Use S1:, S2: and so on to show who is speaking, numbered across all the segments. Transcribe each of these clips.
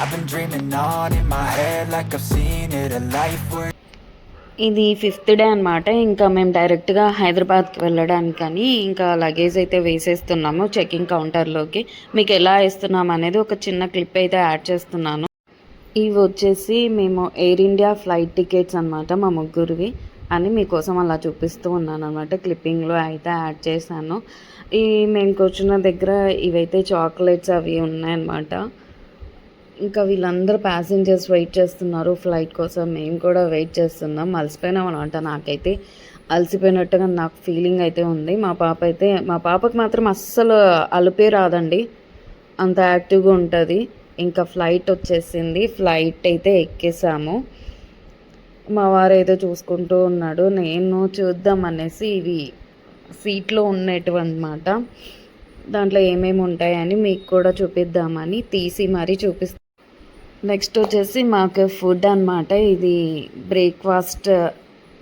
S1: I've been dreaming on in my head like I've seen it, a life where
S2: ఇది 5th day అనమాట. ఇంకా మేము డైరెక్ట్గా హైదరాబాద్కి వెళ్ళడానికని ఇంకా లగేజ్ అయితే వేసేస్తున్నాము చెకింగ్ కౌంటర్లోకి. మీకు ఎలా వేస్తున్నాం అనేది ఒక చిన్న క్లిప్ అయితే యాడ్ చేస్తున్నాను. ఇవి వచ్చేసి మేము ఎయిర్ ఇండియా ఫ్లైట్ టికెట్స్ అనమాట, మా ముగ్గురివి అని మీకోసం అలా చూపిస్తూ ఉన్నాను అనమాట. క్లిప్పింగ్లో అయితే యాడ్ చేశాను. ఈ మేము కూర్చున్న దగ్గర ఇవైతే చాక్లెట్స్ అవి ఉన్నాయన్నమాట. ఇంకా వీళ్ళందరూ ప్యాసింజర్స్ వెయిట్ చేస్తున్నారు ఫ్లైట్ కోసం. మేము కూడా వెయిట్ చేస్తున్నాం. అలసిపోయినాం అనమాట. నాకైతే అలసిపోయినట్టుగా నాకు ఫీలింగ్ అయితే ఉంది. మా పాపకు మాత్రం అస్సలు అలుపే రాదండి, అంత యాక్టివ్గా ఉంటుంది. ఇంకా ఫ్లైట్ వచ్చేసింది. ఫ్లైట్ అయితే ఎక్కేసాము. మా వారు అయితే చూసుకుంటూ ఉన్నాడు. నేను చూద్దాం అనేసి ఇవి సీట్లో ఉన్నటువంటిమాట, దాంట్లో ఏమేమి ఉంటాయని మీకు కూడా చూపిద్దామని తీసి మరీ చూపిస్తాను. నెక్స్ట్ వచ్చేసి మాకు ఫుడ్ అనమాట. ఇది బ్రేక్ఫాస్ట్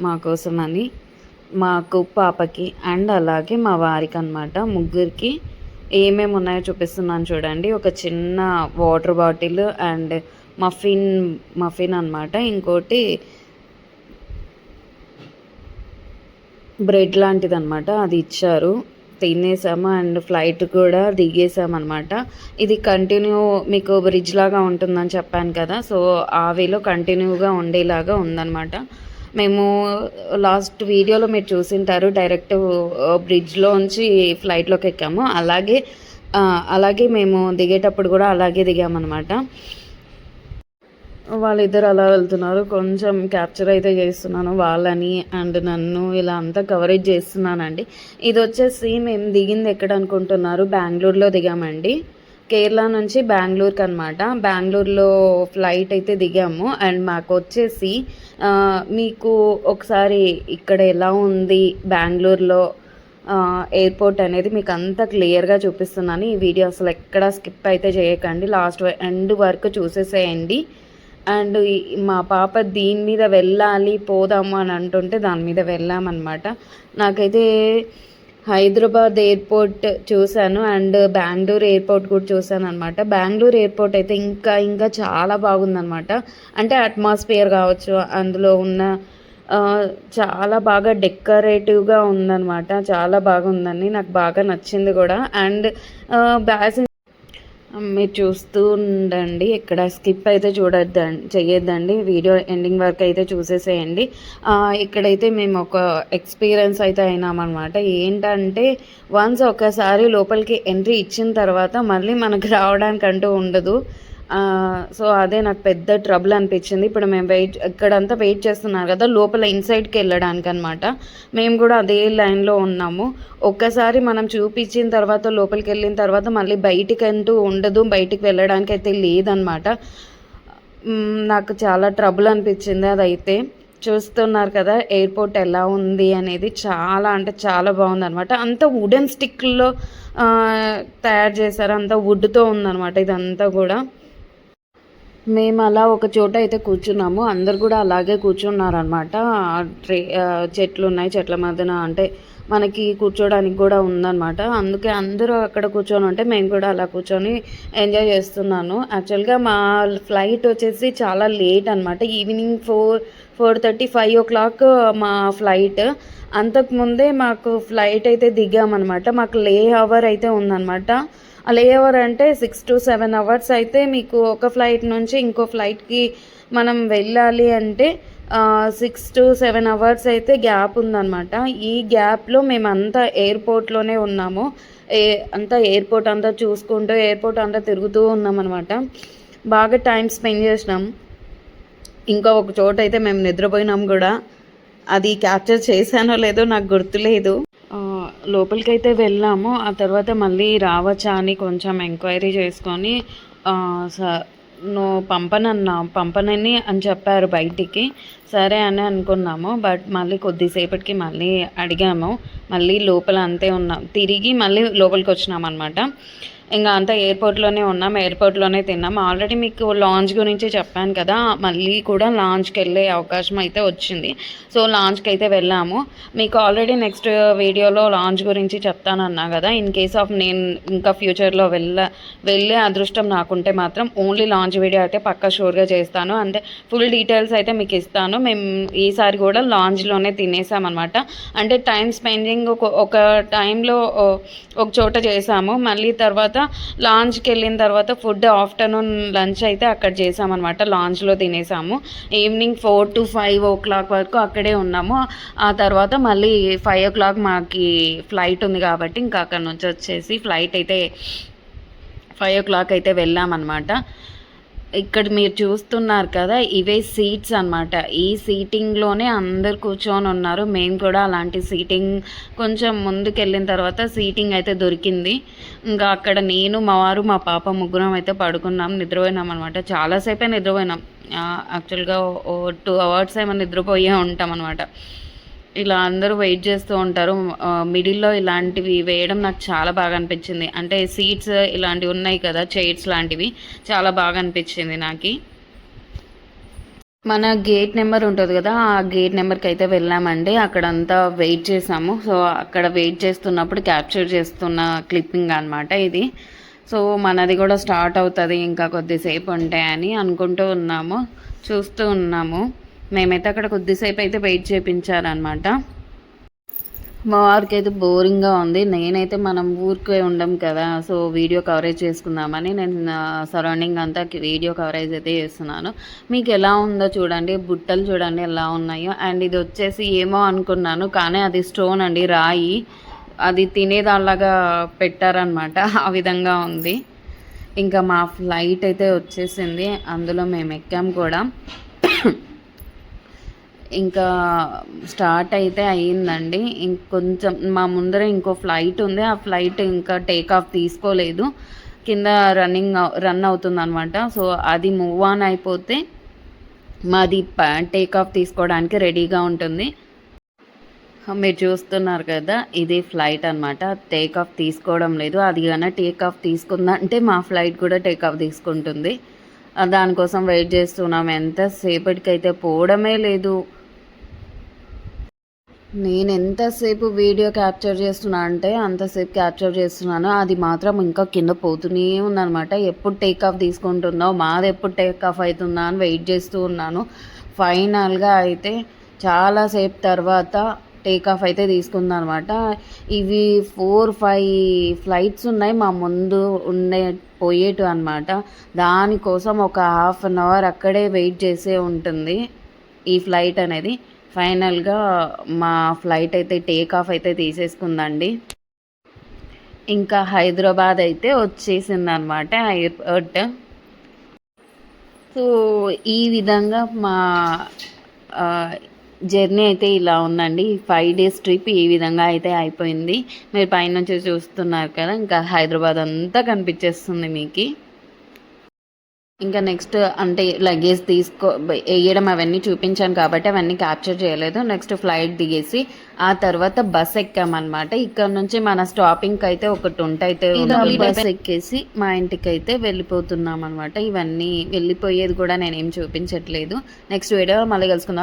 S2: మా కోసమని, మాకు పాపకి అండ్ అలాగే మా వారికి అనమాట, ముగ్గురికి ఏమేమి ఉన్నాయో చూపిస్తున్నాను చూడండి. ఒక చిన్న వాటర్ బాటిల్ అండ్ మఫిన్ అనమాట. ఇంకోటి బ్రెడ్ లాంటిది అనమాట, అది ఇచ్చారు. తినేసాము అండ్ ఫ్లైట్ కూడా దిగేసామన్నమాట. ఇది కంటిన్యూ మీకు బ్రిడ్జ్ లాగా ఉంటుందని చెప్పాను కదా, సో ఆ వేలో కంటిన్యూగా ఉండేలాగా ఉందన్నమాట. మేము లాస్ట్ వీడియోలో మీరు చూసింటారు, డైరెక్ట్ బ్రిడ్జ్లోంచి ఫ్లైట్లోకి ఎక్కాము. అలాగే మేము దిగేటప్పుడు కూడా అలాగే దిగామన్నమాట. వాళ్ళిద్దరు అలా వెళ్తున్నారు. కొంచెం క్యాప్చర్ అయితే చేస్తున్నాను వాళ్ళని అండ్ నన్ను, ఇలా అంతా కవరేజ్ చేస్తున్నానండి. ఇది వచ్చేసి మేము దిగింది ఎక్కడ అనుకుంటున్నారు, బెంగళూరులో దిగామండి. కేరళ నుంచి బెంగళూరుకి అనమాట. బెంగళూరులో ఫ్లైట్ అయితే దిగాము. అండ్ మాకు వచ్చేసి మీకు ఒకసారి ఇక్కడ ఎలా ఉంది బెంగళూరులో ఎయిర్పోర్ట్ అనేది మీకు అంతా క్లియర్గా చూపిస్తున్నాను. ఈ వీడియో అసలు ఎక్కడ స్కిప్ అయితే చేయకండి, లాస్ట్ ఎండ్ వరకు చూసేసేయండి. అండ్ మా పాప దీని మీద వెళ్ళాలి పోదాము అని అంటుంటే దాని మీద వెళ్ళామన్నమాట. నాకైతే హైదరాబాద్ ఎయిర్పోర్ట్ చూశాను అండ్ బెంగళూరు ఎయిర్పోర్ట్ కూడా చూశాను అనమాట. బెంగళూరు ఎయిర్పోర్ట్ అయితే ఇంకా చాలా బాగుందన్నమాట. అంటే అట్మాస్ఫియర్ కావచ్చు, అందులో ఉన్న చాలా బాగా డెకరేటివ్గా ఉందన్నమాట. చాలా బాగుందని నాకు బాగా నచ్చింది కూడా. అండ్ మీరు చూస్తూ ఉండండి, ఇక్కడ స్కిప్ అయితే చెయ్యొద్దండి, వీడియో ఎండింగ్ వరకు అయితే చూసేసేయండి. ఇక్కడైతే మేము ఒక ఎక్స్పీరియన్స్ అయితే అయినామన్నమాట. ఏంటంటే వన్స్ ఒకసారి లోపలికి ఎంట్రీ ఇచ్చిన తర్వాత మళ్ళీ మనకు రావడానికంటూ ఉండదు. సో అదే నాకు పెద్ద ట్రబుల్ అనిపించింది. ఇప్పుడు మేము ఇక్కడంతా వెయిట్ చేస్తున్నారు కదా, లోపల ఇన్సైడ్కి వెళ్ళడానికి అనమాట. మేము కూడా అదే లైన్లో ఉన్నాము. ఒక్కసారి మనం చూపించిన తర్వాత లోపలికి వెళ్ళిన తర్వాత మళ్ళీ బయటికి అంటూ ఉండదు, బయటికి వెళ్ళడానికి అయితే లేదనమాట. నాకు చాలా ట్రబుల్ అనిపించింది అదైతే. చూస్తున్నారు కదా ఎయిర్పోర్ట్ ఎలా ఉంది అనేది, చాలా అంటే చాలా బాగుంది అనమాట. అంతా వుడెన్ స్టిక్లో తయారు చేశారు, అంతా వుడ్తో ఉందన్నమాట ఇదంతా కూడా. మేము అలా ఒక చోట అయితే కూర్చున్నాము, అందరు కూడా అలాగే కూర్చున్నారనమాట. చెట్లు ఉన్నాయి, చెట్ల మధ్యన అంటే మనకి కూర్చోడానికి కూడా ఉందన్నమాట. అందుకే అందరూ అక్కడ కూర్చొని ఉంటే మేము కూడా అలా కూర్చొని ఎంజాయ్ చేస్తున్నాను. యాక్చువల్గా మా ఫ్లైట్ వచ్చేసి చాలా లేట్ అనమాట. ఈవినింగ్ 4:30, 5 o'clock మా ఫ్లైట్. అంతకుముందే మాకు ఫ్లైట్ అయితే దిగామన్నమాట. మాకు లే అవర్ అయితే ఉందన్నమాట. లే ఓవర్ అంటే 6 to 7 hours అయితే మీకు ఒక ఫ్లైట్ నుంచి ఇంకో ఫ్లైట్కి మనం వెళ్ళాలి అంటే 6 to 7 hours అయితే గ్యాప్ ఉందన్నమాట. ఈ గ్యాప్లో మేమంతా ఎయిర్పోర్ట్లోనే ఉన్నాము. అంతా ఎయిర్పోర్ట్ అంతా చూసుకుంటూ ఎయిర్పోర్ట్ అంతా తిరుగుతూ ఉన్నామన్నమాట. బాగా టైం స్పెండ్ చేసినాం. ఇంకా ఒక చోట అయితే మేము నిద్రపోయినాం కూడా, అది క్యాప్చర్ చేశానో లేదో నాకు గుర్తులేదు. లోపలికైతే వెళ్ళాము. ఆ తర్వాత మళ్ళీ రావచ్చా అని కొంచెం ఎంక్వైరీ చేసుకొని నువ్వు పంపనని అని చెప్పారు బయటికి. సరే అని అనుకున్నాము. బట్ మళ్ళీ కొద్దిసేపటికి మళ్ళీ అడిగాము, మళ్ళీ లోపల అంతే ఉన్నాం, తిరిగి మళ్ళీ లోపలికి వచ్చినాం అనమాట. ఇంకా అంతా ఎయిర్పోర్ట్లోనే ఉన్నాం, ఎయిర్పోర్ట్లోనే తిన్నాం. ఆల్రెడీ మీకు లాంచ్ గురించి చెప్పాను కదా, మళ్ళీ కూడా లాంచ్కి వెళ్ళే అవకాశం అయితే వచ్చింది. సో లాంచ్కి అయితే వెళ్ళాము. మీకు ఆల్రెడీ నెక్స్ట్ వీడియోలో లాంచ్ గురించి చెప్తానన్నా కదా. ఇన్ కేస్ ఆఫ్ నేను ఇంకా ఫ్యూచర్లో వెళ్ళే అదృష్టం నాకుంటే మాత్రం ఓన్లీ లాంచ్ వీడియో అయితే పక్కా షూర్గా చేస్తాను. అంటే ఫుల్ డీటెయిల్స్ అయితే మీకు ఇస్తాను. మేము ఈసారి కూడా లాంచ్లోనే తినేసామన్నమాట. అంటే టైం స్పెండింగ్ ఒక టైంలో ఒక చోట చేసాము. మళ్ళీ తర్వాత లాంచ్కి వెళ్ళిన తర్వాత ఫుడ్ ఆఫ్టర్నూన్ లంచ్ అయితే అక్కడ చేసామన్నమాట. లాంచ్లో తినేసాము. ఈవినింగ్ 4 to 5 o'clock వరకు అక్కడే ఉన్నాము. ఆ తర్వాత మళ్ళీ 5 o'clock మాకు ఫ్లైట్ ఉంది కాబట్టి ఇంకా అక్కడ నుంచి వచ్చేసి ఫ్లైట్ అయితే 5 o'clock అయితే వెళ్ళామన్నమాట. ఇక్కడ మీరు చూస్తున్నారు కదా, ఇవే సీట్స్ అన్నమాట. ఈ సీటింగ్లోనే అందరు కూర్చొని ఉన్నారు. మేము కూడా అలాంటి సీటింగ్ కొంచెం ముందుకు వెళ్ళిన తర్వాత సీటింగ్ అయితే దొరికింది. ఇంకా అక్కడ నేను, మా వారు, మా పాప ముగ్గురం అయితే పడుకున్నాం, నిద్రపోయినాం అనమాట. చాలాసేపే నిద్రపోయినాం. యాక్చువల్గా 2 hours ఏమో నిద్రపోయే ఉంటాం అనమాట. ఇలా అందరూ వెయిట్ చేస్తూ ఉంటారు. మిడిల్లో ఇలాంటివి వేయడం నాకు చాలా బాగా అనిపించింది. అంటే సీట్స్ ఇలాంటివి ఉన్నాయి కదా, చైర్స్ లాంటివి, చాలా బాగా అనిపించింది నాకు. మన గేట్ నెంబర్ ఉంటుంది కదా, ఆ గేట్ నెంబర్కి అయితే వెళ్ళామండి. అక్కడంతా వెయిట్ చేసాము. సో అక్కడ వెయిట్ చేస్తున్నప్పుడు క్యాప్చర్ చేస్తున్న క్లిప్పింగ్ అనమాట ఇది. సో మనది కూడా స్టార్ట్ అవుతుంది ఇంకా కొద్దిసేపు ఉంటాయని అనుకుంటూ ఉన్నాము, చూస్తూ ఉన్నాము. మేమైతే అక్కడ కొద్దిసేపు అయితే వెయిట్ చేయించారనమాట. మా వారికి అయితే బోరింగ్గా ఉంది. నేనైతే మనం ఊరికే ఉండం కదా, సో వీడియో కవరేజ్ చేసుకుందామని నేను సరౌండింగ్ అంతా వీడియో కవరేజ్ అయితే చేస్తున్నాను. మీకు ఎలా ఉందో చూడండి, బుట్టలు చూడండి ఎలా ఉన్నాయో. అండ్ ఇది వచ్చేసి ఏమో అనుకున్నాను, కానీ అది స్టోన్ అండి, రాయి. అది తినేదాల్లాగా పెట్టారనమాట, ఆ విధంగా ఉంది. ఇంకా మా ఫ్లైట్ అయితే వచ్చేసింది, అందులో మేము ఎక్కాం కూడా. ఇంకా స్టార్ట్ అయితే అయ్యిందండి. ఇంకొంచెం మా ముందర ఇంకో ఫ్లైట్ ఉంది, ఆ ఫ్లైట్ ఇంకా టేక్ ఆఫ్ తీసుకోలేదు, కింద రన్ అవుతుంది అనమాట. సో అది మూవ్ ఆన్ అయిపోతే మాది టేక్ ఆఫ్ తీసుకోవడానికి రెడీగా ఉంటుంది. మీరు చూస్తున్నారు కదా, ఇది ఫ్లైట్ అనమాట. టేక్ ఆఫ్ తీసుకోవడం లేదు. అది కానీ టేక్ ఆఫ్ తీసుకుందంటే మా ఫ్లైట్ కూడా టేక్ ఆఫ్ తీసుకుంటుంది. దానికోసం వెయిట్ చేస్తున్నాం. ఎంతసేపటికైతే పోవడమే లేదు. నేను ఎంతసేపు వీడియో క్యాప్చర్ చేస్తున్నా అంటే అంతసేపు క్యాప్చర్ చేస్తున్నాను. అది మాత్రం ఇంకా కింద పోతూనే ఉందనమాట. ఎప్పుడు టేక్ ఆఫ్ తీసుకుంటుందో, మాది ఎప్పుడు టేక్ ఆఫ్ అవుతుందా అని వెయిట్ చేస్తూ ఉన్నాను. ఫైనల్గా అయితే చాలాసేపు తర్వాత టేక్ ఆఫ్ అయితే తీసుకుందనమాట. ఇవి 4-5 ఫ్లైట్స్ ఉన్నాయి మా ముందు పోయేటు అనమాట. దానికోసం ఒక 1/2 hour అక్కడే వెయిట్ చేసే ఉంటుంది ఈ ఫ్లైట్ అనేది. ఫైనల్గా మా ఫ్లైట్ అయితే టేక్ ఆఫ్ అయితే తీసేసుకుందండి. ఇంకా హైదరాబాద్ అయితే వచ్చేసింది అనమాట ఎయిర్పోర్ట్. సో ఈ విధంగా మా జర్నీ అయితే ఇలా ఉందండి. 5 days ట్రిప్ ఈ విధంగా అయితే అయిపోయింది. మీరు పైనుంచి చూస్తున్నారు కదా, ఇంకా హైదరాబాద్ అంతా కనిపించేస్తుంది మీకు. ఇంకా నెక్స్ట్ అంటే లగేజ్ వేయడం అవన్నీ చూపించాను కాబట్టి అవన్నీ క్యాప్చర్ చేయలేదు. నెక్స్ట్ ఫ్లైట్ దిగేసి ఆ తర్వాత బస్ ఎక్కామన్నమాట. ఇక్కడ నుంచి మన స్టాపింగ్కి అయితే ఒకటి అయితే బస్ ఎక్కేసి మా ఇంటికి అయితే వెళ్ళిపోతున్నాం అనమాట. ఇవన్నీ వెళ్ళిపోయేది కూడా నేనేం చూపించట్లేదు. నెక్స్ట్ వీడియో మళ్ళీ కలుసుకుందాం.